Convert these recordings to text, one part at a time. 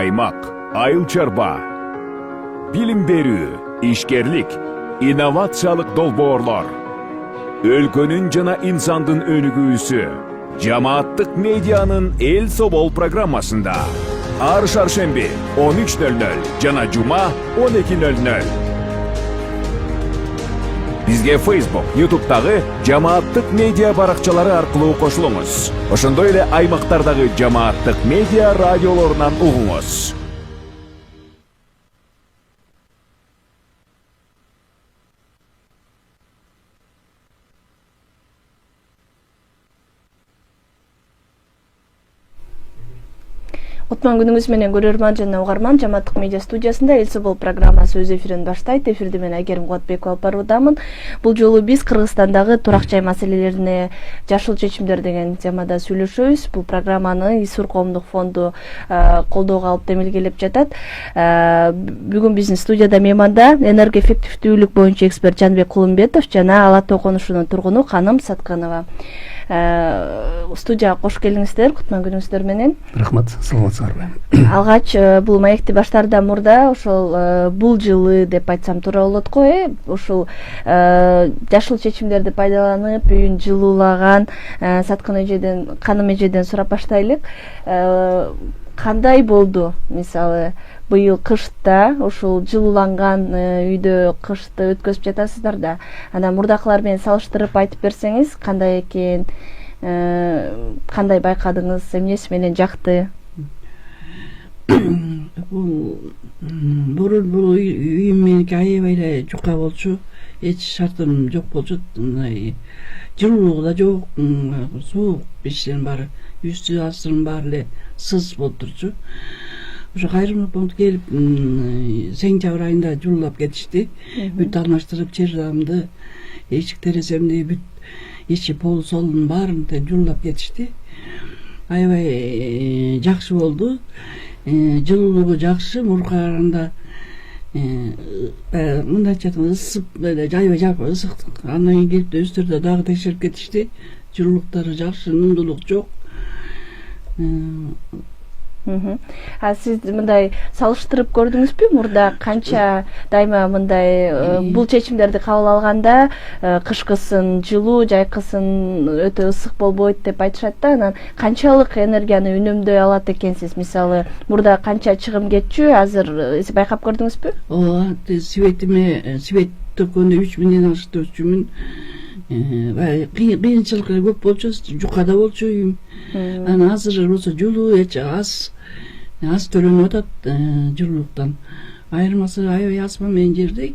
аймак, айыл чарба, билим берүү, ишкерлик, инновациялык долбоорлор, өлкөнүн жана инсандын өнүгүүсү жамааттык медианын эл собол программасында ар шаршемби 13:00 жана жума 12:00. Бизге Facebook, YouTube'дагы жамааттык медиа баракчалары аркылуу кошулуңуз. Ошондой эле аймактардагы жамааттык медиа радиолорунан угуңуз. Отман күнүңүз менен көрөрман жана угарман, жамааттык медиа студиясында эл собол программасы өз эфирин баштайт. Эфирди мен Айгерим Кубатбекова алып баруудамын. Бул жолу биз Кыргызстандагы турак жай маселелерине жашыл чечимдер деген темада сүйлөшөбүз. Бул программаны Исур коомдук фонду колдоого алып демилгелеп жатат. Бүгүн биздин студияда мейманда энергоэффективдүүлүк боюнча эксперт Жанбек Кулумбетов жана Ала Тоо конушунун тургуну Каным Сатканова. Студияга кош келиңиздер. Кутман күнүңүздөр менен. Рахмат, саламатсыздарбы. Алгач бул маекти баштаардан мурда ошол бул жылы деп айтсам туура болот го, ушул жашыл чечимдерди пайдаланып, үйүн жылуулаган Саткан эжеден, Каным эжеден сурап баштайлык. Кандай болду? Мисалы, быйыл кышта ушул жылууланган үйдө кышты өткөзүп жатасыздар да. Анан мурдакылар менен салыштырып айтып берсеңиз, кандай экен, кандай байкадыңыз, эмнеси менен жакты? Бурун бул үйүм меники аябай эле жука болчу, эч шартым жок болчу. Жылуулугу да жок, суук печтердин баары, үстү астынын баары эле сыз болуп турчу. Ошо кайрымдуулук фонду келип, сентябрь айында жылуулап кетишти. Бүт алмаштырып, чердамды, эшик тереземди, бүт ичи пол солунун баарын жылуулап кетишти. Аябай жакшы болду. Жылуулугу жакшы, мурункуга караганда мындай айтсак ысып, аябай ысык. Андан кийин келип өздөрү дагы текшерип кетишти. Жылуулуктары жакшы, нундулук жок. Сиз мындай салыштырып көрдүңүзбү? Мурда канча дайыма мындай бул чечимдерди кабыл алганда кышкысын жылуу, жайкысын өтө ысык болбойт деп айтышат да. Анан канчалык энергияны үнөмдөй алат экенсиз? Мисалы, мурда канча чыгым кетчү? Азыр байкап көрдүңүзбү? Ооба, свет төккөндө 3000ден ашты өчүмүн. Кыйынчылык көп болчу, жукада болчу үйүм. Анан азыр болсо жылуу аз төлөнүп атат жылуулуктан. Айырмасы аябай асман менен жердей.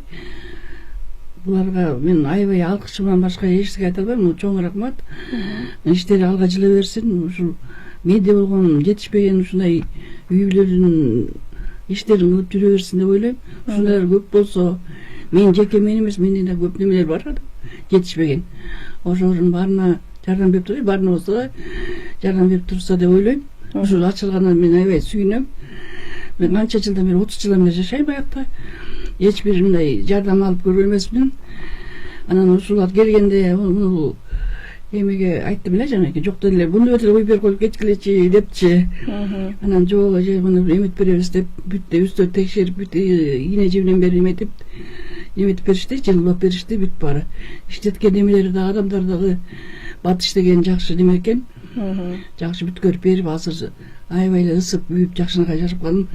Буларга мен аябай алкышымдан башка эчтеке айта албайм. Чоң рахмат. Иштери алга жыла берсин. Ушул менде болгон жетишпеген ушундай үйлөрдүн иштерин кылып жүрө берсин деп ойлойм. Ушундайлар көп болсо, мен жеке мен эмес, менден да көп немелер бар да жетишпеген. Ошонун баарына жардам берип турайын, баарына болсо да жардам берип турса деп ойлойм. Ушул ачылгандан мен аябай сүйүнөм. Мен канча жылдан бери 30 жылдан бери жашайм аякта. Эч бир мындай жардам алып көргөн эмесмин. Анан ушулар келгенде муну эмеге айттым эле жанагы жок деле, буну эле ой берип коюп кеткилечи депчи. Анан жок, муну эметип беребиз деп бүт үстө текшерип, бүт ийне жибинен бери эметип беришти, жылуулап беришти, бүт баары. Иштеткен немелери да адамдар дагы батыш деген жакшы неме экен. Жакшы бүткөрүп берип, азыр аябай эле ысып, үйүп жакшынакай жашап калдым.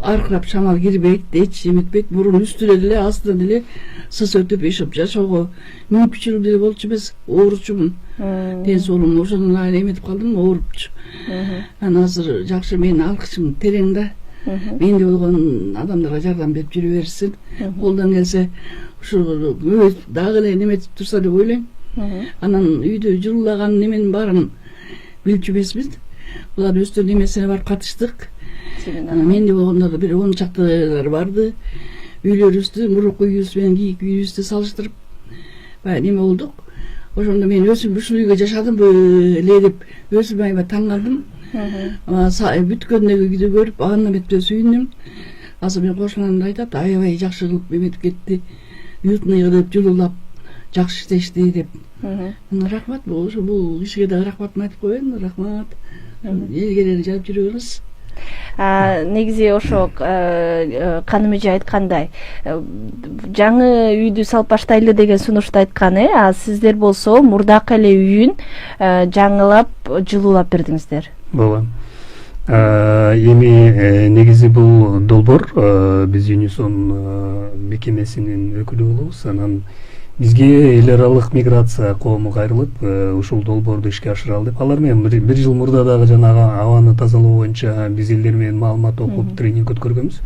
Аркырап шамал кирбейт, эч эметпейт. Мурун үстүнөн деле, астынан деле сыз өтүп ишип жашоого мүмкүнчүлүк деле болчу эмес. Ооручумун. Ден соолугум ошондон айыл эметип калдым, оорупчу. Анан азыр жакшы, менин алкышым терең да. Менде болгон адамдарга жардам берип жүрө берсин. Колдон келсе, ушу дагы эле неметип турса деп ойлойм. Анан үйдө жылуулаган неменин баарын билчү эмесмиз. Булар өздөрүнүн немесине барып катыштык. Анан менде болгондор бир 10 чактылар барды. Үйлөрүбүздү, мурунку үйүбүз менен кийинки үйүбүздү салыштырып баягы неме болдук. Ошондо мен өзүм ушул үйгө жашадымбы эле деп өзүм аябай таң калдым. Бүткөндөгү үйдү көрүп, андан бетер сүйүндүм. Азыр мен кошуналарымда айтат, аябай жакшы кылып эметип кетти. Уютный кылып, жылуулап, жакшы иштешти деп. Рахмат, бул ишке дагы рахматымды айтып коеюн. Рахмат. Элге жарып жүрөбүз. Негизи ошо Каным эже айткандай жаңы үйдү салып баштайлы деген сунушту айткан, а сиздер болсо мурдакы эле үйүн жаңылап жылуулап бердиңиздер. Ооба. Эми негизи бул долбоор биз ЮНИСОН мекемесинин өкүлү болобуз. Анан бизге эл аралык миграция коому кайрылып ушул долбоорду ишке ашыралы деп, алар менен бир жыл мурда дагы жанагы абаны тазалоо боюнча биз элдер менен маалымат окуп тренинг өткөргөнбүз.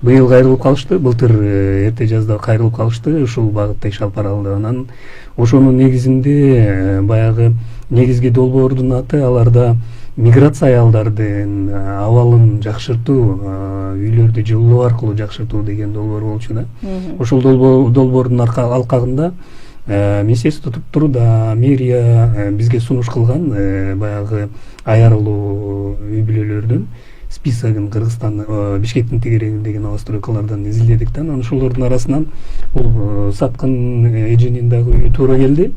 Быйыл кайрылып калышты, былтыр эрте жазда кайрылып калышты, ушул багытта иш алып баралды. Анан ошонун негизинде баягы негизги долбоордун аты аларда миграция аялдардын абалын жакшыртуу, үйлөрдү жылуу аркылуу жакшыртуу деген долбоор болчу да. Ошол долбоордун алкагында Министерство турда мэрия бизге сунуш кылган баягы аярылуу үй бүлөлөрдүн списогун Кыргызстан, Бишкектин тегерегиндеги новостройкалардан изилдедик да. Анан ошолордун арасынан бул Саткын эженин дагы үйү туура келди.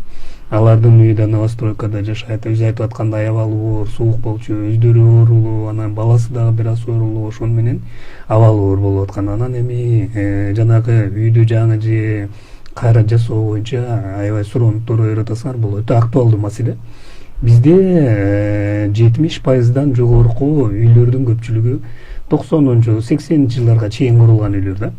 Алардын үйү да новостройкада жашайт. Өзү айтып аткандай абалы оор, суук болчу, өздөрү оорулуу, анан баласы дагы бир аз оорулуу, ошон менен абалы оор болуп аткан. Анан эми жанагы үйдү жаңы же кайра жасоо боюнча аябай суроону өрөт атасыңар. Бул өтө актуалдуу маселе. Бизде 70%дан жогорку үйлөрдүн көпчүлүгү 90-80 жылдарга чейин курулган үйлөр да.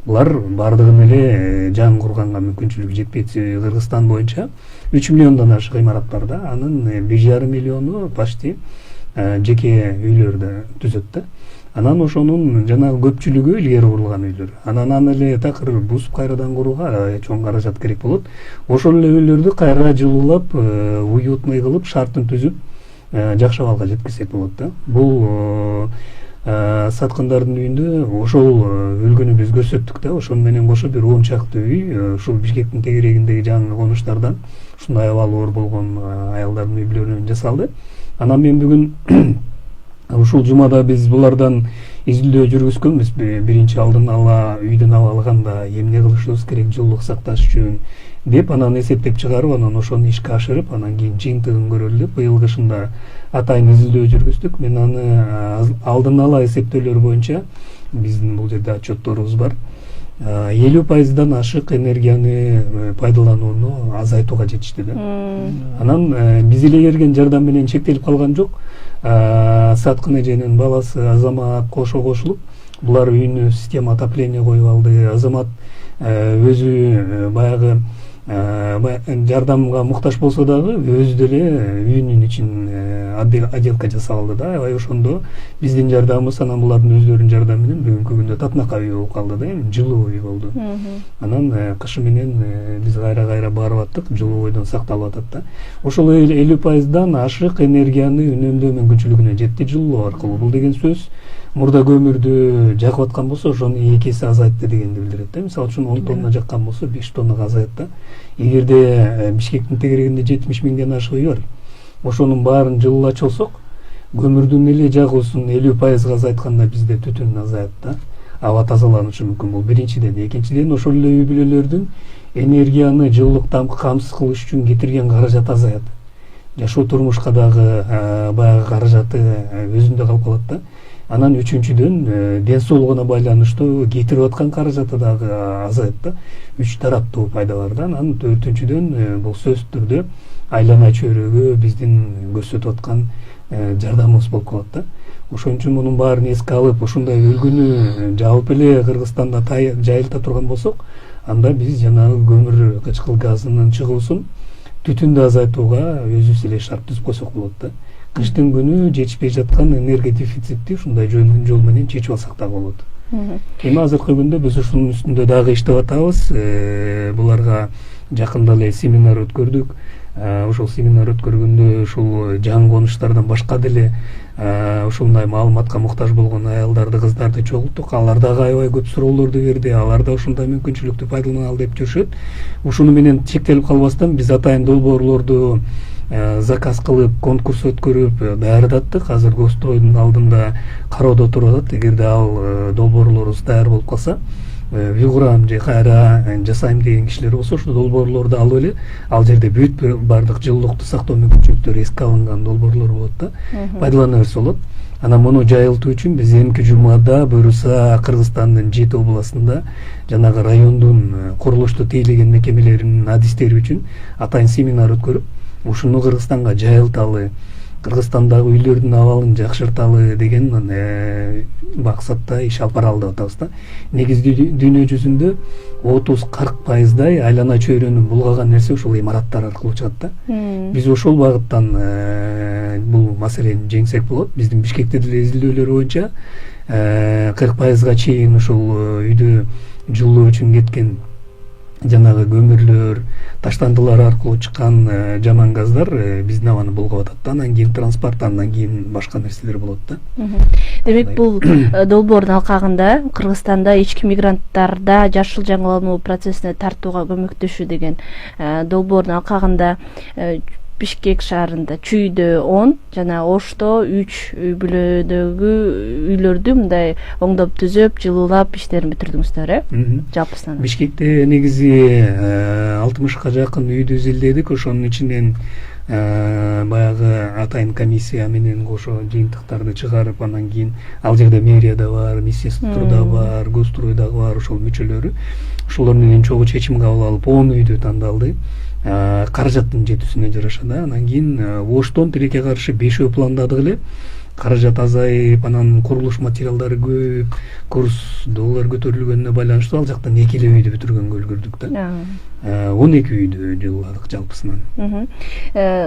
Булар бардыгын эле жаңы курганга мүмкүнчүлүгү жетпейт. Кыргызстан боюнча 3 миллиондон ашык имарат бар да. Анын 1,5 миллиону почти жеке үйлөрдү түзөт да. Анан ошонун жанагы көпчүлүгү илгери курулган үйлөр. Анан аны эле такыр бузуп кайрадан курууга чоң каражат керек болот. Ошол эле үйлөрдү кайра жылуулап, уютный кылып, шартын түзүп, жакшы абалга жеткизсек болот да. Бул Саткындардын үйүндө ошол үлгүнү биз көрсөттүк да. Ошон менен кошо бир 10 чакты үй ушул Бишкектин тегерегиндеги жаңы конуштардан ушундай абалы оор болгон аялдардын үй бүлөлөрүнөн жасалды. Анан мен бүгүн ушул жумада биз булардан изилдөө жүргүзгөнбүз. Биринчи алдын ала үйдүн абалы кандай, эмне кылышыбыз керек жылуулук сакташ үчүн деп, анан эсептеп чыгарып, анан ошону ишке ашырып, анан кийин жыйынтыгын көрөлү деп быйыл кышында атайын изилдөө жүргүздүк. Мен аны алдын ала эсептөөлөр боюнча биздин бул жерде отчетторубуз бар. 50%дан ашык энергияны пайдаланууну азайтууга жетишти да. Анан биз илгерген жардам менен чектелип калган жок. Саткын эженин баласы Азамат кошулуп, булар үйүнө система отопления коюп алды. Азамат өзү баягы жардамга муктаж болсо дагы өзү деле үйүнүн ичин отделка жасап алды да. Аябай ошондо биздин жардамыбыз, анан булардын өздөрүнүн жардамы менен бүгүнкү күндө татынакай үй болуп калды да, жылуу үй болду. Анан кышы менен биз кайра барып аттык, жылуу бойдон сакталып атат да. Ошол 50%дан ашык энергияны үнөмдөө мүмкүнчүлүгүнө жетти жылуу аркылуу. Бул деген сөз мурда көмүрдү жакып аткан болсо ошону 2 эсе азайтты дегенди билдирет да. Мисалы үчүн 10 тонна жаккан болсо 5 тоннага азайт да. Эгерде Бишкектин тегерегинде 70 миңден ашык үй бар, ошонун баарын жылуулатсок, көмүрдүн эле жагуусун 50%га азайтканда бизде түтүн азаят да. Аба тазаланышы мүмкүн. Бул биринчиден. Экинчиден, ошол эле үй бүлөлөрдүн энергияны жылуулуктан камсыз кылыш үчүн кетирген каражат азаят. Жашоо турмушка дагы баягы каражаты өзүндө калып калат да. Анан үчүнчүдөн, ден соолугуна байланыштуу кетирип аткан каражаты дагы азаят да. 3 тараптуу пайда бар да. Анан төртүнчүдөн, бул сөзсүз түрдө айлана чөйрөгө биздин көрсөтүп аткан жардамыбыз болуп калат да. Ошон үчүн мунун баарын эске алып, ушундай үлгүнү жабып эле Кыргызстанда жайылта турган болсок, анда биз жанагы көмүр кычкыл газынын чыгуусун, түтүндү азайтууга өзүбүз эле шарт түзүп койсок болот да. Кыштын күнү жетишпей жаткан энергия дефицитти ушундай жол менен чечип алсак да болот. Эми азыркы күндө биз ушунун үстүндө дагы иштеп атабыз. Буларга жакында эле семинар өткөрдүк. Ошол семинар өткөргөндө ушул жаңы конуштардан башка деле ушундай маалыматка муктаж болгон аялдарды, кыздарды чогулттук. Алар дагы аябай көп суроолорду берди. Алар да ушундай мүмкүнчүлүктү пайдаланалы деп жүрүшөт. Ушуну менен чектелип калбастан биз атайын долбоорлорду заказ кылып, конкурс өткөрүп даярдаттык. Азыр Гостройдун алдында кароодо туруп атат. Эгерде ал долбоорлорубуз даяр болуп калса, үй курам же кайра жасайм деген кишилер болсо ушул долбоорлорду алып эле ал жерде бүт баардык жылуулукту сактоо мүмкүнчүлүктөрү эске алынган долбоорлор болот да, пайдалана берсе болот. Анан муну жайылтуу үчүн биз эмки жумада буюрса Кыргызстандын 7 областында жанагы райондун курулушту тейлеген мекемелеринин адистери үчүн атайын семинар өткөрүп, ушуну Кыргызстанга жайылталы, Кыргызстандагы үйлөрдүн абалын жакшырталы деген максатта иш алып баралы деп атабыз да. Негизи дүйнө жүзүндө 30-40% айлана чөйрөнү булгаган нерсе ушул имараттар аркылуу чыгат да. Биз ошол багыттан бул маселени жеңсек болот. Биздин Бишкекте деле изилдөөлөр боюнча 40%га чейин ушул үйдү жылуу үчүн кеткен жанагы көмүрлөр, таштандылар аркылуу чыккан жаман газдар биздин абаны булгап атат. Анан кийин транспорт, андан кийин башка нерселер болот да. Демек бул долбоордун алкагында Кыргызстанда ички мигранттарда жашыл жаңылануу процессине тартууга көмөктөшүү деген долбоордун алкагында Бишкек шаарында Чүйдө 10 жана Ошто 3 үй бүлөдөгү үйлөрдү мындай оңдоп түзөп, жылуулап иштерин бүтүрдүңүздөр, жалпысынан. Бишкекте негизи 60ка жакын үйдү изилдедик. Ошонун ичинен баягы атайын комиссия менен кошо жыйынтыктарды чыгарып, анан кийин ал жерде мэрия да бар, Министрликтер да бар, Госстрой дагы бар, ошол мүчөлөрү. Ошолор менен чогуу чечим кабыл алып 10 үйдү тандалды. Каражаттын жетүүсүнө жараша да. Анан кийин Оштон тилекке каршы 5 пландадык эле. Каражат азайып, анан курулуш материалдары көп, курс доллар көтөрүлгөнүнө байланыштуу ал жактан 2 үйдү бүтүргөнгө үлгүрдүк да. 12 үйдү жылууладык жалпысынан.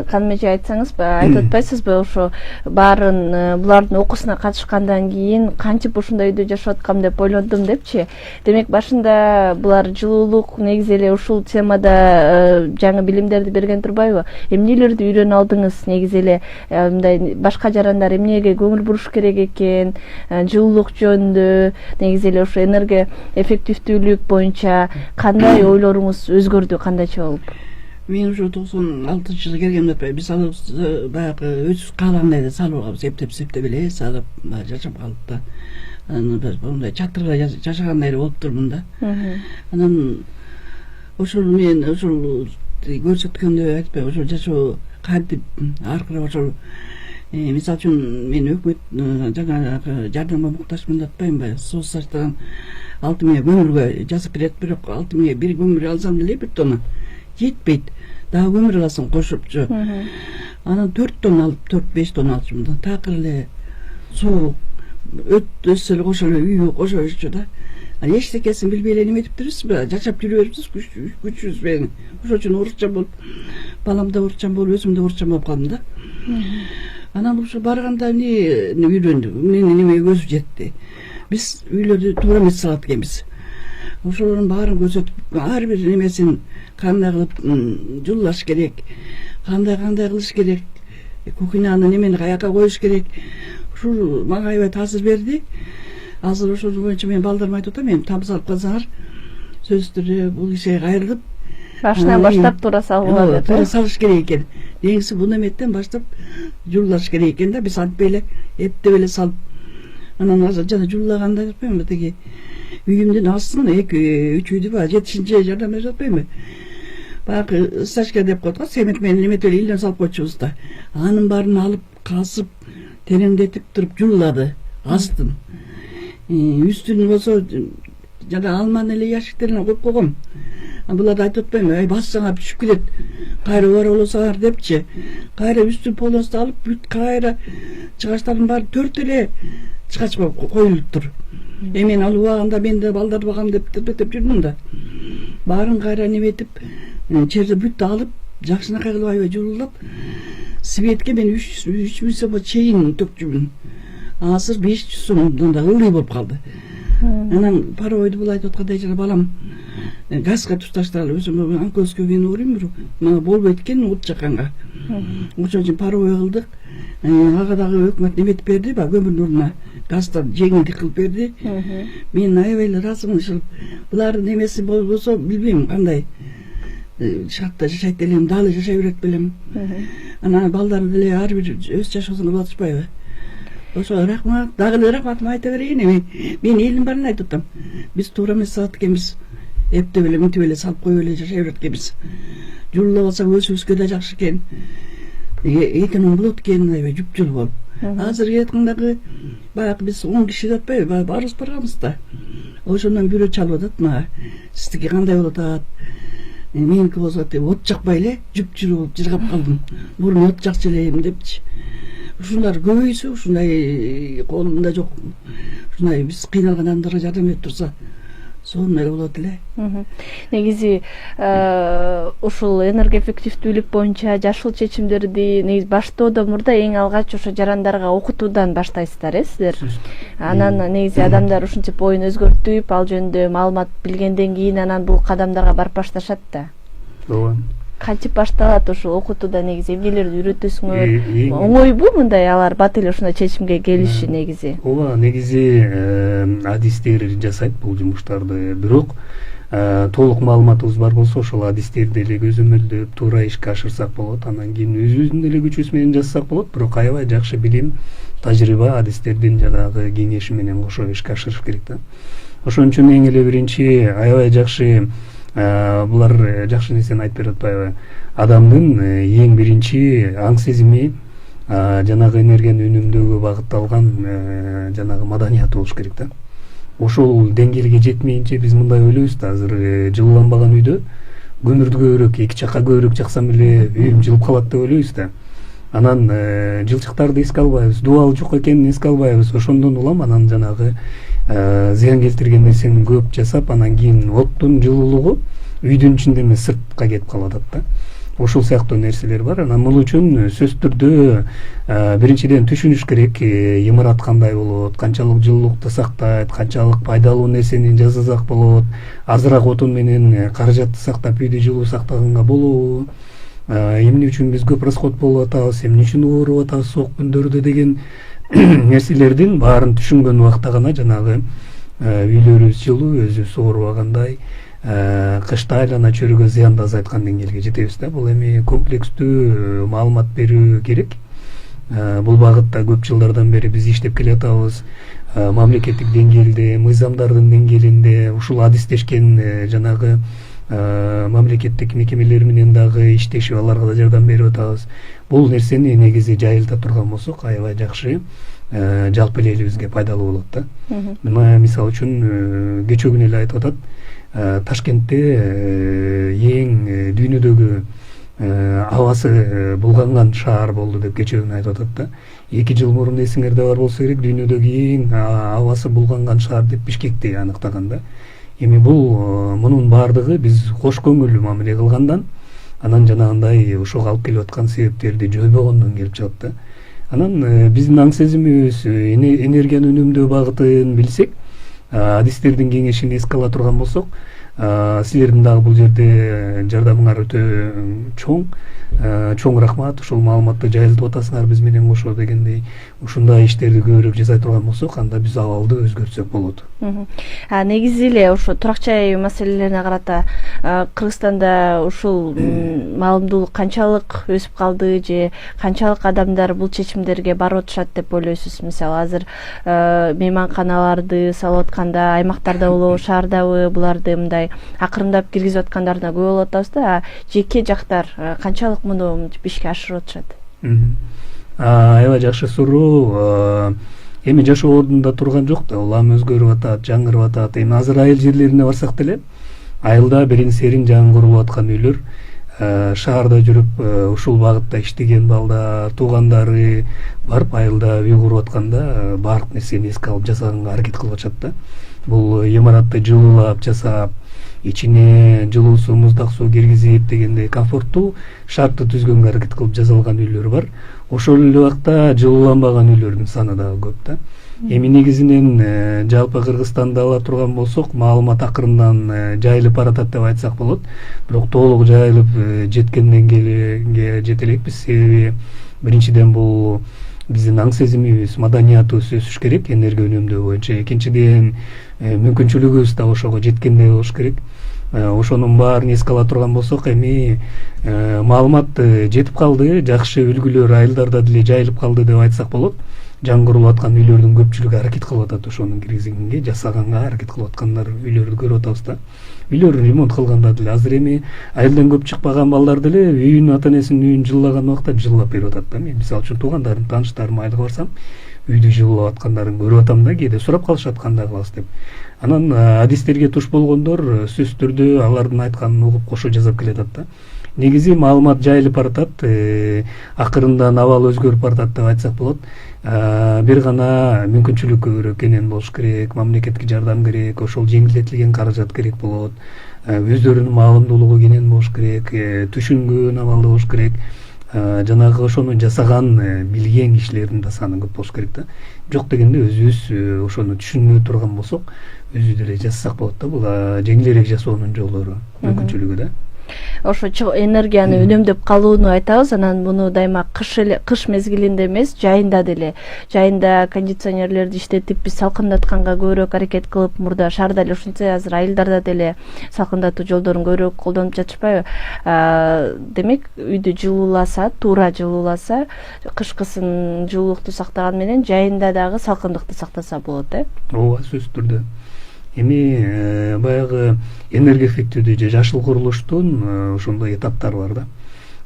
Каным эже айтсаңызбы, айтып атпайсызбы, ошо баарын булардын окуусуна катышкандан кийин кантип ушундай үйдө жашап аткам деп ойлондум депчи. Демек башында булар жылуулук негизи эле ушул темада жаңы билимдерди берген турбайбы? Эмнелерди үйрөнүп алдыңыз? Негизи эле мындай башка жарандар эмнеге көңүл буруш керек экен, жылуулук жөнүндө, негизи эле ошо энергия эффективдүүлүк боюнча кандай ойлоруңуз өзгөрдү, кандайча болуп? Мен ушу 96-жылы келгенде биз баягы өзүбүз каалагандай салып алабыз, эптеп эле салып жашап калып да. Анан мындай чатырда жашагандай болуп турмун да. Анан ошол мен ошол көрсөткөндө айтпай ошол жашоо кантип аркырап ошол мисалы үчүн мен өкмөт жанагы жардамга муктажмын деп атпаймынбы? Соцсаштан 6000 көмүргө жазып берет, бирок 6000 бир көмүр алсам деле 1 тонна жетпейт. Дагы көмүр аласың кошупчу. Анан 4 тонна алып, 4-5 тонна алчумун. Такыр эле суук өтсө эле кошо эле үйгө кошо берчү да. Эчтекесин билбей эле неме этип жүрөбүзбү? Жашап жүрө беребиз, күчүбүз менен. Ошол үчүн урукчан болуп, балам да урукчан болуп, өзүм да урукчан болуп калдым да. Анан ушул барганда эмне үйрөндүм, менин немеге көзүм жетти. Биз үйлөрдү туура эмес салат экенбиз. Ошолордун баарын көрсөтүп, ар бир немесин кандай кылып жуулаш керек, кандай кылыш керек, кухняны немени каяка коюш керек. Ушул мага аябай таасир берди. Азыр ошол боюнча мен балдарыма айтып атам, эми табыс алып калсаңар сөзсүздүр бул кишиге кайрылып башынан баштап туура салууга деп. Туура салыш керек экен. Негизи бул эметтен баштап жуулаш керек экен да. Биз антпай эле эптеп эле салып. Анан азыр жана жууллаганда айтпаймынбы, тиги үйүмдүн астын 2-3 үйдү бар, 7-чи жардам берип атпаймынбы? Баягы стачка деп коет го, семет менен эметип эле илден салып койчубуз да. Анын баарын алып, касып, тереңдетип туруп жуулады астын. Үстүн болсо жана алманы эле ящиктерине коюп койгом. Буларды айтып атпаймынбы? Ай бассаңар түшүп кетет. Кайра бар болосаңар депчи. Кайра үстүн полносту алып, бүт кайра чыгаштардын баары 4 эле чыгач коюлуптур. Мен алып убагында мен да балдарды багам деп жүрдүм да. Баарын кайра неметип, черди бүт алып, жакшынакай кылып аябай жуулап, светке мен 3000 сом чейин төкчүмүн. Азыр 500 сомдон да ылдый болуп калды. Анан паровойду бул айтып аткандай жана балам газга туташтыралы, өзүм анкоскө мен ооруйм, мага болбойт экен от жакканга. Ошон үчүн паровой кылдык. Ага дагы өкмөт неметип берди, баягы көмүрдүн ордуна газдан жеңилдик кылып берди. Мен аябай эле ыраазымын. Ушул булардын немеси болбосо билбейм кандай шартта жашайт элем, далы жашай берет белем. Анан балдарды деле ар бир өз жашоосун кылып атышпайбы? ошо рахмат, дагы эле рахматымды айта берейин. Эми мен элдин баарын айтып атам. Биз туура эмес салат экенбиз. Эптеп эле мынтип эле салып коюп эле жашай берет экенбиз. Жулуп алсак өзүбүзгө да жакшы экен. Экинин болот экен, аябай жупжул болуп. Азыркы айткандагы баягы биз 10 киши деп атпайбы, баарыбыз барганбыз да. Ошондон бирөө чалып атат, мага сиздики кандай болуп атат? Меники болсо от жакпай эле жупжул болуп жыргап калдым. Мурун от жакчу элем депчи. Ушулар көбөйсө, ушундай колунда жок, ушундай биз кыйналган адамдарга жардам берип турса, сонун эле болот эле. Негизи ушул энергоэффективдүүлүк боюнча жашыл чечимдерди негизи баштоодо мурда эң алгач ошо жарандарга окутуудан баштайсыздар, сиздер? Анан негизи адамдар ушинтип оюн өзгөртүп, ал жөнүндө маалымат билгенден кийин анан бул кадамдарга барып башташат да. Ооба. Кантип башталат ушул окутууда негизи эмнелерди үйрөтөсүңөр? Оңойбу мындай алар бат эле ушундай чечимге келиши негизи? Ооба, негизи адистер жасайт бул жумуштарды, бирок толук маалыматыбыз бар болсо ошол адистерди эле көзөмөлдөп туура ишке ашырсак болот. Анан кийин өзүбүздүн эле күчүбүз менен жазсак болот, бирок аябай жакшы билим, тажрыйба адистердин жанагы кеңеши менен кошо ишке ашырыш керек да. Ошон үчүн эң эле биринчи аябай жакшы булар жакшы нерсени айтып берип атпайбы? Адамдын эң биринчи аң сезими жанагы энергияны үнөмдөөгө багытталган жанагы маданияты болуш керек да. Ошол деңгээлге жетмейинче биз мындай ойлойбуз да, азыр жылууланбаган үйдө көмүрдү көбүрөөк, эки жакка көбүрөөк жаксам эле үйүм жылып калат деп ойлойбуз да. Анан жылчыктарды эске албайбыз, дубал жок экенин эске албайбыз. Ошондон улам анан жанагы зыян келтирген нерсени көп жасап, анан кийин оттун жылуулугу үйдүн ичинде эмес сыртка кетип калып атат да. Ошол сыяктуу нерселер бар. Анан бул үчүн сөзсүз түрдө биринчиден түшүнүш керек, имарат кандай болот, канчалык жылуулукту сактайт, канчалык пайдалуу нерсени жасасак болот, азыраак отун менен каражатты сактап үйдү жылуу сактаганга болобу, эмне үчүн биз көп расход болуп атабыз, эмне үчүн ооруп атабыз соок күндөрдө деген нерселердин баарын түшүнгөн убакта гана жанагы үйлөрүбүз жылуу, өзүбүз оорубагандай, кышта айлана чөйрөгө зыянды азайткан деңгээлге жетебиз да. Бул эми комплекстүү маалымат берүү керек. Бул багытта көп жылдардан бери биз иштеп келе атабыз. Мамлекеттик деңгээлде, мыйзамдардын деңгээлинде ушул адистешкен жанагы мамлекеттик мекемелер менен дагы иштешип, аларга да жардам берип атабыз. Бул нерсени негизи жайылта турган болсок, аябай жакшы жалпы эле элибизге пайдалуу болот да. Мына мисалы үчүн кечээ күнү эле айтып атат, Ташкентте эң дүйнөдөгү абасы булганган шаар болду деп кечээ күнү айтып атат да. 2 жыл мурун эсиңерде бар болсо керек, дүйнөдөгү эң абасы булганган шаар деп Бишкекти аныктаган да. Эми бул мунун баардыгы биз кош көңүллүү мамиле кылгандан, анан жанагындай ошого алып келип аткан себептерди жойбогондон келип чыгат да. Анан биздин аң сезимибиз, энергияны үнөмдөө багытын билсек, адистердин кеңешин эске ала турган болсок, силердин дагы бул жерде жардамыңар өтө чоң рахмат. Ушул маалыматты жайылтып атасыңар биз менен кошо дегендей, ушундай иштерди көбүрөөк жасай турган болсок, анда биз абалды өзгөртсөк болот. Негизи эле ошо турак жай маселелерине карата Кыргызстанда ушул маалымдуулук канчалык өсүп калды же канчалык адамдар бул чечимдерге барып атышат деп ойлойсуз? Мисалы азыр мейманканаларды салып атканда, аймактарда болобу, шаардабы буларды мындай акырындап киргизип аткандарына күбө болуп атабыз да. Жеке жактар канчалык муну ишке ашырып атышат? Аябай жакшы суроо. Эми жашоо ордунда турган жок да, улам өзгөрүп атат, жаңырып атат. Эми азыр айыл жерлерине барсак деле, айылда берин серин жаңы курулуп аткан үйлөр, шаарда жүрүп ушул багытта иштеген балдар, туугандары барып айылда үй куруп атканда баардык нерсени эске алып жасаганга аракет кылып атышат да. Бул имаратты жылуулап жасап, ичине жылуу суу, муздак суу киргизип дегендей комфорттуу шартты түзгөнгө аракет кылып жасалган үйлөр бар. Ошол эле убакта жылууланбаган үйлөрдүн саны дагы көп да. Эми негизинен жалпы Кыргызстанда ала турган болсок, маалымат акырындан жайылып баратат деп айтсак болот. Бирок толук жайылып жеткен деңгээлге жете элекпиз. Себеби биринчиден бул биздин аң сезимибиз, маданиятыбыз өсүш керек энергия үнөмдөө боюнча. Экинчиден мүмкүнчүлүгүбүз да ошого жеткендей болуш керек. ошонун баарын эске ала турган болсок, эми маалымат жетип калды, жакшы үлгүлөр айылдарда деле жайылып калды деп айтсак болот. Жаңгырылып аткан үйлөрдүн көпчүлүгү аракет кылып атат, ошону киргизгенге, жасаганга аракет кылып аткандар үйлөрдү көрүп атабыз да. Үйлөрүн ремонт кылганда деле азыр эми айылдан көп чыкпаган балдар деле үйүн, ата энесинин үйүн жыллаган убакта жыллап берип атат да. Мен мисалы үчүн туугандарым, тааныштарым айылга барсам, үйдү жыллап аткандарын көрүп атам да, кээде сурап калышат кандай кылабыз деп. Анан адистерге туш болгондор сөзсүз түрдө алардын айтканын угуп кошо жасап келатат да. Негизи маалымат жайылып баратат, акырындан абал өзгөрүп баратат деп айтсак болот. Бир гана мүмкүнчүлүк көбүрөөк кенен болуш керек, мамлекетке жардам керек, ошол жеңилдетилген каражат керек болот. Өздөрүнүн маалымдуулугу кенен болуш керек, түшүнгөн абалда болуш керек. Жанагы ошону жасаган билген кишилердин да саны көп болуш керек да. Жок дегенде өзүбүз ошону түшүнө турган болсок, өзү деле жазсак болот да. Бул жеңилирээк жасоонун жолдору, мүмкүнчүлүгү да. Ошо энергияны үнөмдөп калууну айтабыз. Анан муну дайыма кыш мезгилинде эмес, жайында деле, жайында кондиционерлерди иштетип биз салкындатканга көбүрөөк аракет кылып, мурда шаарда эле ушинтсе азыр айылдарда деле салкындатуу жолдорун көбүрөөк колдонуп жатышпайбы? Демек, үйдү жылууласа, туура жылууласа, кышкысын жылуулукту сактаган менен жайында дагы салкындыкты сактаса болот, Ооба, сөзсүз түрдө. Эми баягы энергия эффективдүү же жашыл курулуштун ошондой этаптары бар да.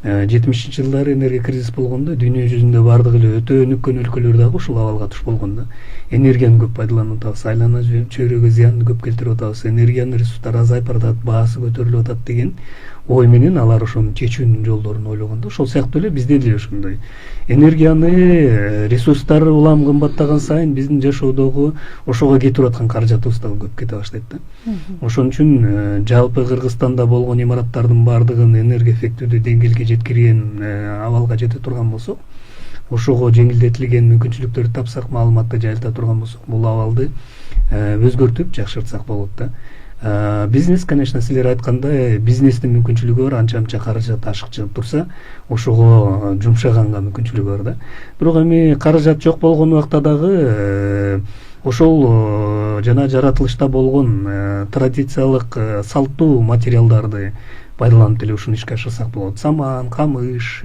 70-жылдары жылдары энергия кризис болгондо дүйнө жүзүндө бардыгы эле өтө өнүккөн өлкөлөр дагы ушул абалга туш болгон да. Энергияны көп пайдаланып атабыз, айлана чөйрөгө зыянды көп келтирип атабыз, энергиянын ресурстары азайып баратат, баасы көтөрүлүп атат деген ой менен алар ошонун чечүүнүн жолдорун ойлогон да. Ошол сыяктуу эле бизде деле ошондой. Энергияны, ресурстары улам кымбаттаган сайын биздин жашоодогу ошого кетип аткан каражатыбыз дагы көп кете баштайт да. Ошон үчүн жалпы Кыргызстанда болгон имараттардын баардыгын энергия эффективдүү деңгээлге жеткирген абалга жете турган болсок, ошого жеңилдетилген мүмкүнчүлүктөрдү тапсак, маалыматты жайылта турган болсок, бул абалды өзгөртүп жакшыртсак болот да. Бизнес, конечно, силер айткандай, бизнестин мүмкүнчүлүгү бар, анча каражат ашык чыгып турса, ошого жумшаганга мүмкүнчүлүгү бар да. Бирок эми каражат жок болгон убакта дагы ошол жана жаратылышта болгон традициялык салттуу материалдарды пайдаланып деле ушуну ишке ашырсак болот. Саман, камыш,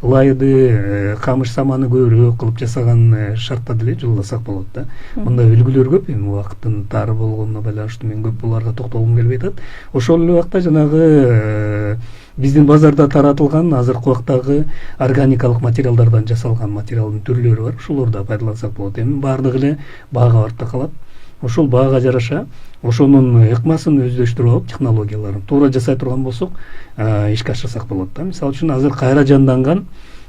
лайды, камыш саманы көбүрөөк кылып жасаган шартта деле жылууласак болот да. Мындай үлгүлөр көп, эми убакыттын тар болгонуна байланыштуу мен көп буларга токтолгум келбей атат. Ошол эле убакта жанагы биздин базарда таратылган азыркы убактагы органикалык материалдардан жасалган материалдын түрлөрү бар, ошолорду да пайдалансак болот. Эми баардыгы эле баага артта калат. Ошол баага жараша ошонун ыкмасын өздөштүрүп алып, технологияларын туура жасай турган болсок, ишке ашырсак болот да. Мисалы үчүн азыр кайра жанданган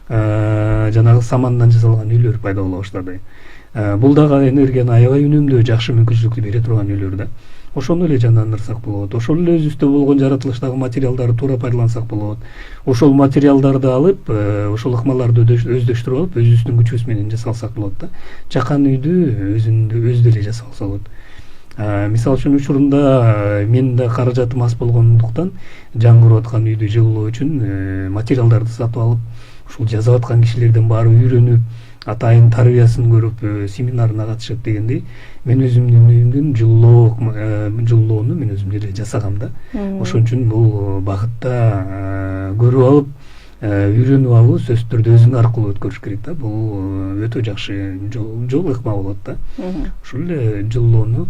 жанагы самандан жасалган үйлөр пайда боло баштады. Бул дагы энергияны аябай үнөмдөө жакшы мүмкүнчүлүктү бере турган үйлөр да. Ошону эле жандандырсак болот. Ошол эле өзүбүздө болгон жаратылыштагы материалдарды туура пайдалансак болот. Ошол материалдарды алып, ошол ыкмаларды өздөштүрүп алып, өзүбүздүн күчүбүз менен жасалсак болот да. Жакан үйдү өзү эле жасалса болот. Мисалы үчүн учурунда менин да каражатым аз болгондуктан жаңгырып аткан үйдү жылуулоо үчүн материалдарды сатып алып, ушул жасап аткан кишилерден баары үйрөнүп, атайын тарбиясын көрүп, семинарына катышып дегендей, мен өзүмдүн үйүмдүн жылуулоону мен өзүм деле жасагам да. Ошон үчүн бул багытта көрүп алып, үйрөнүп алуу сөзсүз түрдө өзүң аркылуу өткөрүш керек да. Бул өтө жакшы жол ыкма болот да. Ушул эле жылуулоону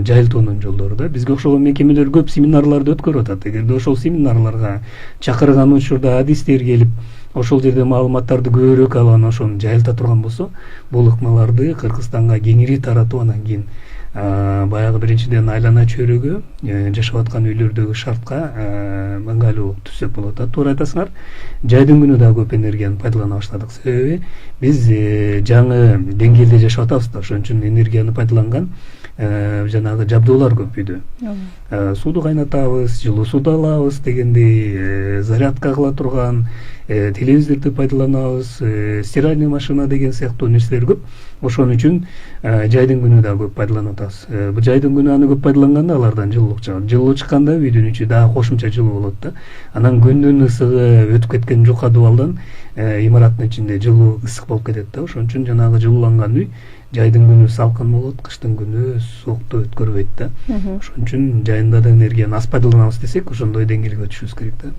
жайылтуунун жолдору да. Бизге окшогон мекемелер көп семинарларды өткөрүп атат. Эгерде ошол семинарларга чакырган учурда адистер келип, ошол жерде маалыматтарды көбүрөөк алып, ошону жайылта турган болсо, бул ыкмаларды Кыргызстанга кеңири таратып, анан кийин баягы биринчиден айлана чөйрөгө жашап аткан үйлөрдөгү шартка ыңгайлуу түзсөк болот да. Туура айтасыңар, жайдын күнү да көп энергияны пайдалана баштадык. Себеби биз жаңы деңгээлде жашап атабыз да. Ошон үчүн энергияны пайдаланган жанагы жабдуулар көп үйдө. Сууду кайнатабыз, жылуу сууду алабыз дегендей, зарядка кыла турган телевизорду пайдаланабыз, стиральный машина деген сыяктуу нерселер көп. Ошон үчүн жайдын күнү да көп пайдаланып атабыз. Бул жайдын күнү аны көп пайдаланганда алардан жылуулук чыгат. Жылуу чыкканда үйдүн ичи дагы кошумча жылуу болот да. Анан күндүн ысыгы өтүп кеткен жука дубалдан имараттын ичинде жылуу ысык болуп кетет да. Ошон үчүн жанагы жылууланган үй жайдын күнү салкын болот, кыштын күнү суукту өткөрбөйт да. Ошон үчүн жайында да энергияны аз пайдаланабыз десек, ошондой деңгээлге өтүшүбүз керек да.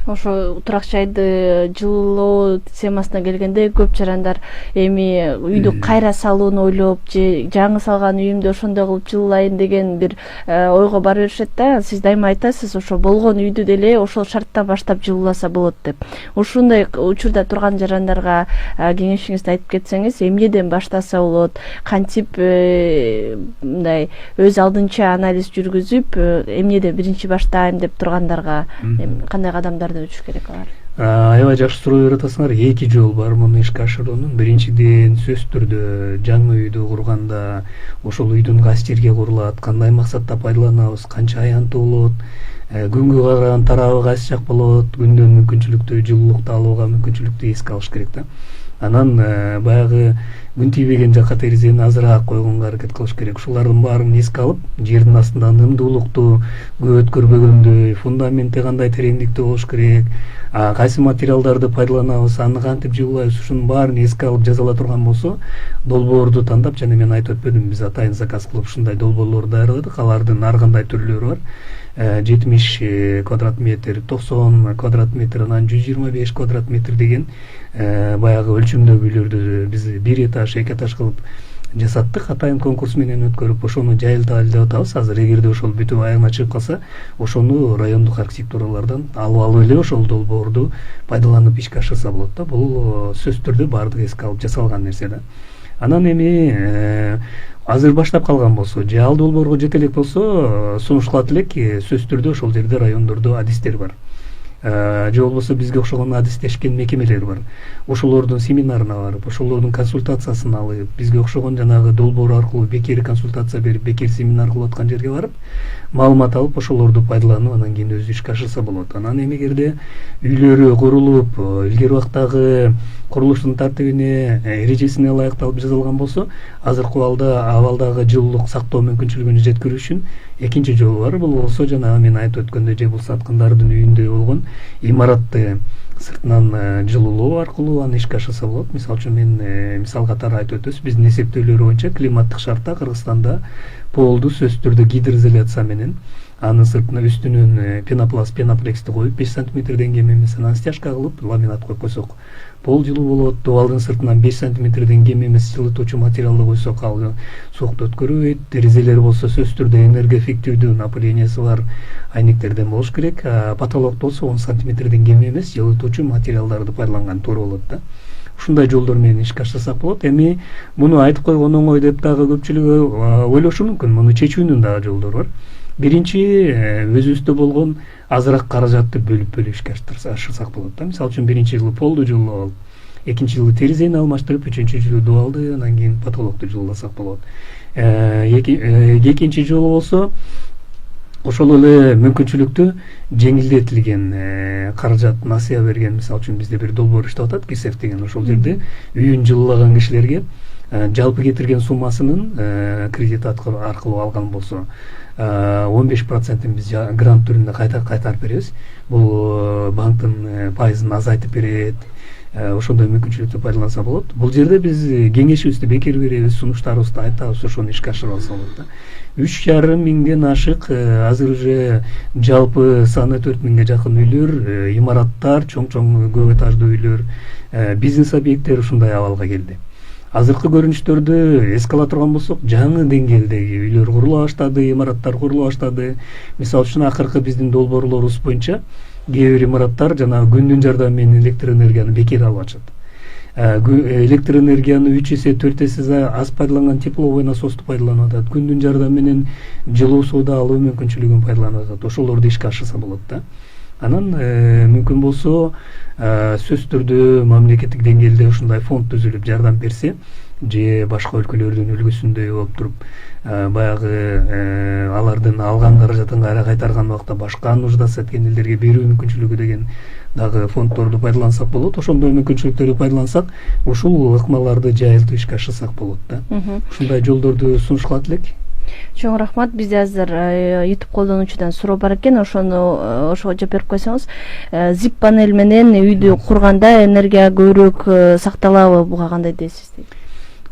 Ошо турак жайды жылоо темасына келгенде көп жарандар эми үйдү кайра салууну ойлоп же жаңы салган үйүмдү ошондой кылып жылуулайын деген бир ойго бара беришет да. Сиз дайыма айтасыз, ошо болгон үйдү деле ошол шарттан баштап жылууласа болот деп. Ушундай учурда турган жарандарга кеңешиңизди айтып кетсеңиз, эмнеден баштаса болот, кантип мындай өз алдынча анализ жүргүзүп, эмнеден биринчи баштайм деп тургандарга кандай кадамдарды өтүш керек алар? Аябай жакшы суроо берип атасыңар. Эки жол бар муну ишке ашыруунун. Биринчиден сөзсүз түрдө жаңы үйдү курганда ошол үйдүн кайсы жерге курулат, кандай максатта пайдаланабыз, канча аянтуу болот, күнгө караган тарабы кайсы жак болот, күндөн мүмкүнчүлүктүү жылуулукту алууга мүмкүнчүлүктү эске алыш керек да. Анан баягы күн тийбеген жакка терезени азыраак койгонго аракет кылыш керек. Ушулардын баарын эске алып, жердин астында нымдуулукту, көп өткөрбөгөндөй, фундаменти кандай тереңдикте болуш керек, кайсы материалдарды пайдаланабыз, аны кантип жылуулайбыз, ушунун баарын эске алып жазыла турган болсо, долбоорду тандап, жана мен айтып өтпөдүм, биз атайын заказ кылып ушундай долбоорлорду даярладык. Алардын ар кандай түрлөрү бар. 70 квадрат метр, 90 квадрат метр, анан 125 квадрат метр деген баягы өлчөмдөгү үйлөрдү биз бир этаж, эки этаж кылып жасаттык. Атайын конкурс менен өткөрүп, ошону жайылталы деп атабыз. Азыр эгерде ошол бүтүп аягына чыгып калса, ошону райондук архитектуралардан алып эле ошол долбоорду пайдаланып ишке ашырса болот да. Бул сөзсүз түрдө баардыгы эске алып жасалган нерсе да. Анан эми азыр баштап калган болсо, же ал долбоорго жете элек болсо, сунушталат элек, сөзсүз түрдө ошол жерде райондордо адистер бар. Же болбосо бизге окшогон адистешкен мекемелер бар. Ошолордун семинарына барып, ошолордун консультациясын алып, бизге окшогон жанагы долбоор аркылуу бекер консультация берип, бекер семинар кылып аткан жерге барып, маалымат алып, ошолорду пайдаланып, анан кийин өзү ишке ашырса болот. Анан эмегерде үйлөрү курулуп, илгери убактагы курулуштун тартибине, эрежесине ылайыкталып жасалган болсо, азыркы абалдагы жылуулук сактоо мүмкүнчүлүгүнө жеткирүү үчүн экинчи жол бар. Бул болсо жанагы мен айтып өткөндөй, же бул саткандардын үйүндө болгон имаратты сыртынан жылуулоо аркылуу аны ишке ашырса болот. Мисалы үчүн мен мисал катары айтып өтөбүз, биздин эсептөөлөр боюнча климаттык шартта Кыргызстанда полду сөзсүз түрдө гидроизоляция менен анын сыртына үстүнөн пенопласт, пеноплексти коюп 5 сантиметрден кем эмес анан стяжка кылып ламинат коюп койсок, пол жылуу болот. Дубалдын сыртынан 5 сантиметрден кем эмес жылытуучу материалды койсок, ал суукту өткөрбөйт. Терезелер болсо сөзсүз түрдө энергоэффективдүү, напылениеси бар айнектерден болуш керек. Потолок болсо 10 сантиметрден кем эмес жылытуучу материалдарды пайдаланган туура болот да. Ушундай жолдор менен ишке ашырсак болот. Эми муну айтып койгон оңой деп дагы көпчүлүгү ойлошу мүмкүн. Муну чечүүнүн дагы жолдору бар. Биринчи, өзүбүздө болгон азыраак каражатты бөлүп ишке ашырсак болот да. Мисалы үчүн биринчи жылы полду жылуулап алып, экинчи жылы терезени алмаштырып, үчүнчү жылы дубалды, анан кийин потолокту жылууласак болот. Экинчи жолу болсо ошол эле мүмкүнчүлүктү жеңилдетилген каражат насыя берген. Мисалы үчүн бизде бир долбоор иштеп атат, КИСЕФ деген. Ошол жерде үйүн жылуулаган кишилерге жалпы кетирген суммасынын кредит аркылуу алган болсо 15%-ын биз грант түрүндө кайтарып беребиз. Бул банктын пайызын азайтып берет. Ошондой мүмкүнчүлүктү пайдаланса болот. Бул жерде биз кеңешибизди бекер беребиз, сунуштарыбызды айтабыз, ошону ишке ашырып алса болот да. 3,5 миңден ашык азыр уже жалпы саны 4 миңге жакын үйлөр, имараттар, чоң көп этаждуу үйлөр, бизнес объекттер ушундай абалга келди. Азыркы көрүнүштөрдү эске ала турган болсок, жаңы деңгээлдеги үйлөр курула баштады, имараттар курула баштады. Мисалы үчүн акыркы биздин долбоорлорубуз боюнча кээ бир имараттар жанагы күндүн жардамы менен электр энергияны бекер алып атышат. Электр энергияны 3 эсе 4 эсе аз пайдаланган тепловой насосту пайдаланып атат. Күндүн жардамы менен жылуу сууду алуу мүмкүнчүлүгүн пайдаланып атат. Ошолорду ишке ашырса болот да. Анан мүмкүн болсо сөзсүз түрдө мамлекеттик деңгээлде ушундай фонд түзүлүп жардам берсе, же башка өлкөлөрдүн үлгүсүндөй болуп туруп баягы алардын алган каражатын кайра кайтарган убакта башка нуждасы жеткен элдерге берүү мүмкүнчүлүгү деген дагы фонддорду пайдалансак болот. Ошондой мүмкүнчүлүктөрдү пайдалансак, ушул ыкмаларды жайылтып ишке ашырсак болот да. Ушундай жолдорду сунушталат элек. Чоң рахмат. Бизде азыр YouTube колдонуучудан суроо бар экен, ошого жооп берип койсоңуз. Zip панель менен үйдү курганда энергия көбүрөөк сакталабы, буга кандай дейсиз?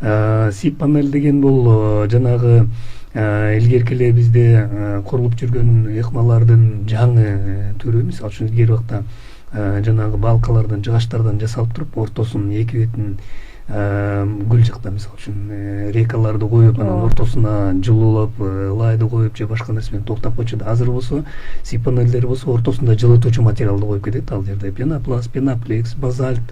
Сип панель деген бул жанагы илгерки эле бизде курулуп жүргөн ыкмалардын жаңы түрү. Мисалы үчүн илгерки убакта жанагы балкалардан, жыгачтардан жасалып туруп, ортосунун эки бетин гүл жакта, мисалы үчүн рекаларды коюп, анан ортосуна жылуулап лайды коюп же башка нерсе менен токтап койчу. Азыр болсо сип панелдери болсо ортосунда жылытуучу материалды коюп кетет. Ал жерде пенопласт, пеноплекс, базальт,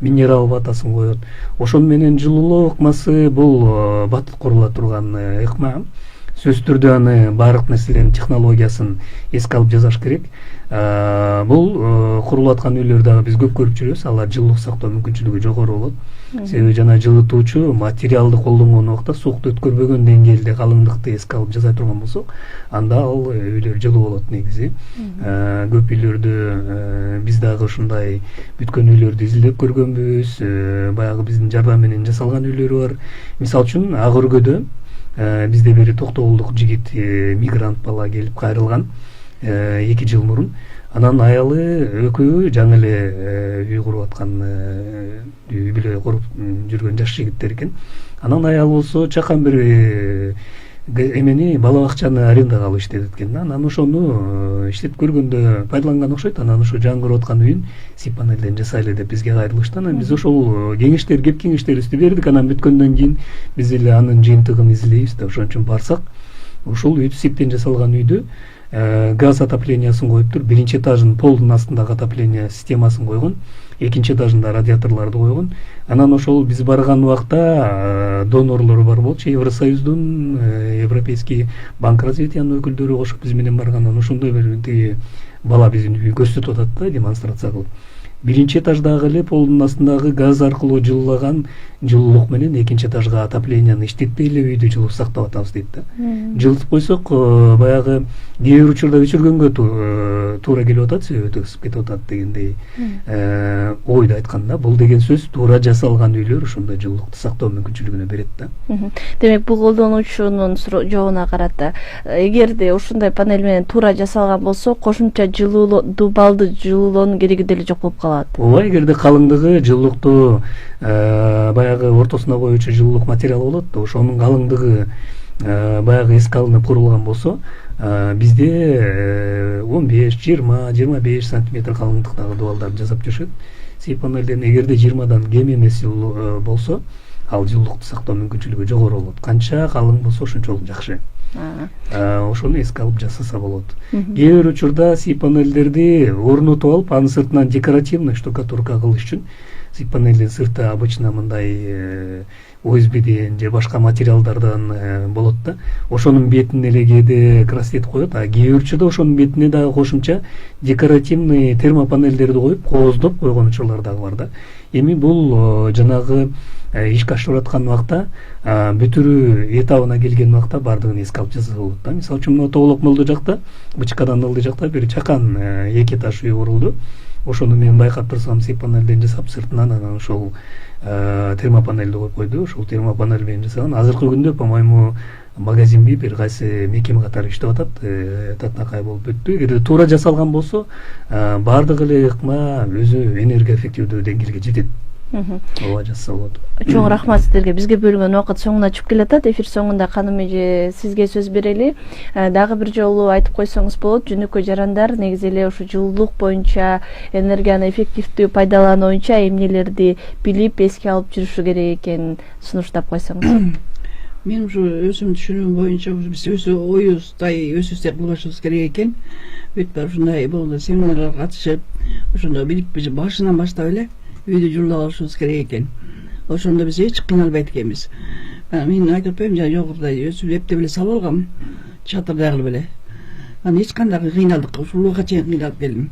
минерал ватасын коет. Ошону менен жылуулоо ыкмасы бул батыл курула турган ыкма. Сөзсүз түрдө аны баардык нерселердин технологиясын эске алып жасаш керек. Бул курулуп аткан үйлөр дагы биз көп көрүп жүрөбүз. Алар жылуулук сактоо мүмкүнчүлүгү жогору болот. Себеби жана жылытуучу материалды колдонгон убакта суукту өткөрбөгөн деңгээлде калыңдыкты эске алып жасай турган болсок, анда ал үйлөр жылуу болот негизи. Көп үйлөрдө биз дагы ушундай бүткөн үйлөрдү изилдеп көргөнбүз. Баягы биздин жардам менен жасалган үйлөр бар. Мисалы үчүн Ак Өргөдө бизде бир токтогулдук жигит мигрант бала келип кайрылган 2 жыл мурун. Анан аялы экөө жаңы эле үй куруп аткан, үй бүлө куруп жүргөн жаш жигиттер экен. Анан аялы болсо чакан бир эмени бала бакчаны арендага алып иштеп экен. Анан ошону иштеп көргөндө пайдаланган окшойт. Анан ошо жаңырып аткан үйүн сип панелден жасайлы деп бизге кайрылышты. Анан биз ошол кеңештерибизди бердик. Анан бүткөндөн кийин биз эле анын жыйынтыгын изилдейбиз да. Ошон үчүн барсак, ушул үйдү сиптен жасалган үйдү газ отоплениясын коюптур. Биринчи этажын полдун астындагы отопление системасын койгон, экинчи этажында радиаторлорду койгон. Анан ошол биз барган убакта донорлору бар болчу. Евросоюздун, Европейский банк развитиянын өкүлдөрү кошуп биз менен баргандан ошондой бир тиги бала биздин үйдү көрсөтүп атат да, демонстрация кылып. Биринчи этаждагы эле полдун астындагы газ аркылуу жылуулаган жылуулук менен экинчи этажга отопленияны иштетпей эле үйдү жылуу сактап атабыз дейт да. Жылытып койсок, баягы кээ бир учурда өчүргөнгө туура келип атат, себеби өтө ысып кетип атат дегендей ойду айткан да. Бул деген сөз туура жасалган үйлөр ошондой жылуулукту сактоо мүмкүнчүлүгүнө берет да. Демек бул колдонуучунун жообуна карата, эгерде ушундай панель менен туура жасалган болсо, кошумча жылуулуу балды жылуулоонун кереги деле жок болуп калат. Ооба, эгерде калыңдыгы жылуулукту баягы ортосуна коюучу жылуулук материал болот, ошонун калыңдыгы баягы эске алынып курулган болсо, бизде 15-20-25 сантиметр калыңдыктагы дубалдарды жасап жүрүшөт. Сип панелден эгерде 20дан кем эмес болсо, ал жылуулукту сактоо мүмкүнчүлүгү жогору болот. Канча калың болсо ошончолук жакшы. Ошону эске алып жасаса болот. Кээ бир учурда сип панелдерди орнотуп алып, анын сыртынан декоративный штукатурка кылыш үчүн сип панелдин сырты обычно мындай ОСБден же башка материалдардан болот да. Ошонун бетине эле кээде красит коет, а кээ бир учурда ошонун бетине дагы кошумча декоративный термопанелдерди коюп, кооздоп койгон учурлар дагы бар да. Эми бул жанагы ишке ашырып аткан убакта, бүтүрүү этабына келген убакта бардыгын эске алып жасаса болот да. Мисалы үчүн мына Тоголок молдо жакта, Бычкадан ылдый жакта бир чакан 2 этаж үй курулду. Ошону мен байкап турсам, сип панелден жасап, сыртынан анан ошол термопанелди коюп койду. Ошол термопанель менен жасаган. Азыркы күндө, по-моему, магазинби бир кайсы мекеме катары иштеп атат, татынакай болуп өттү. Эгерде туура жасалган болсо, бардык эле ыкма өзү энергоэффективдүү деңгээлге жетет. Ооба, жасаса болот. Чоң рахмат сиздерге. Бизге бөлүнгөн убакыт соңуна чыгып келатат. Эфир соңунда Каным эже сизге сөз берели. Дагы бир жолу айтып койсоңуз болот. Жөнөкөй жарандар негизи эле ушу жылуулук боюнча, энергияны эффективдүү пайдалануу боюнча эмнелерди билип, эске алып жүрүшү керек экенин сунуштап койсоңуз. Мен ушу өзүмдүн түшүнүгүм боюнча биз өзүбүздөй кылышыбыз керек экен. Бүт ушундай болгондо семинарга катышып, ошондо билип башынан баштап эле үйдү жылуулап алышыбыз керек экен. Ошондо биз эч кыйналбайт экенбиз. Мен айтып атпаймынбы, жогоруда өзүм эптеп эле салып алгам, чатырдагы беле. Анан эч кандай кыйналдык, ушулга чейин кыйналып келдим.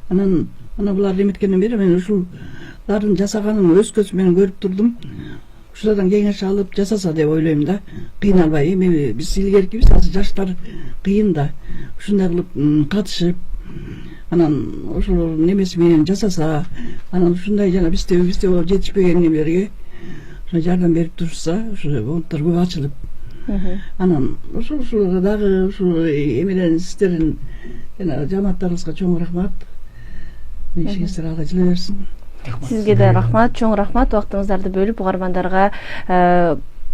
Анан булар эметкенден бери мен ушулдардын жасаганын өз көзүм менен көрүп турдум. Ушулардан кеңеш алып жасаса деп ойлойм да. Кыйналбай, эми биз илгеркибиз, азыр жаштар кыйын да. Ушундай кылып катышып, анан ошол немеси менен жасаса, анан ушундай жана бизде жетишпеген немелерге жардам берип турса, ошо фонддор көп ачылып. Анан ушул дагы ушул эмеден сиздердин жана жамааттарыбызга чоң рахмат. Ишиңиздер алга жыла берсин. Сизге да рахмат, чоң рахмат. Убактыңыздарды бөлүп угармандарга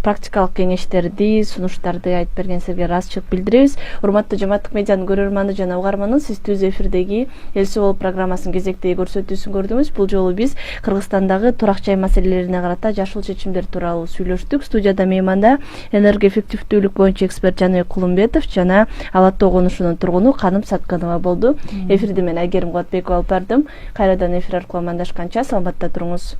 практикалык кеңештерди, сунуштарды айтып бергениңизге ыраазычылык билдиребиз. Урматтуу Жамааттык медианын көрөрманы жана угарманы, сиз түз эфирдеги Эл Собол программасынын кезектеги көрсөтүүсүн көрдүңүз. Бул жолу биз Кыргызстандагы турак жай маселелерине карата жашыл чечимдер тууралуу сүйлөштүк. Студияда мейманда энергоэффективдүүлүк боюнча эксперт Жаныбек Кулумбетов жана Ала Тоо конушунун тургуну Каным Сатканова болду. Эфирди мен Айгерим Кубатбекова алып бардым. Кайрадан эфир аркылуу амандашканча саламатта туруңуз.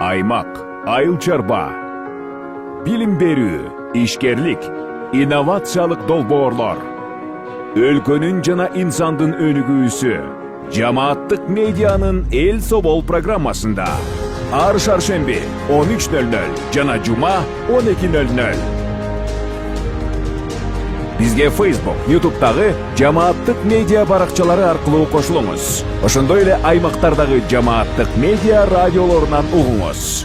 Аймак, айыл чарба, билим берүү, ишкерлик, инновациялык долбоорлор. Өлкөнүн жана инсандын өнүгүүсү Жамааттык медианын Эл Собол программасында. Ар шаршемби 13:00 жана жума 12:00. Бизге Facebook, YouTube'дагы Жамааттык медиа баракчалары аркылуу кошулуңуз. Ошондой эле аймактардагы Жамааттык медиа радиолорунан угуңуз.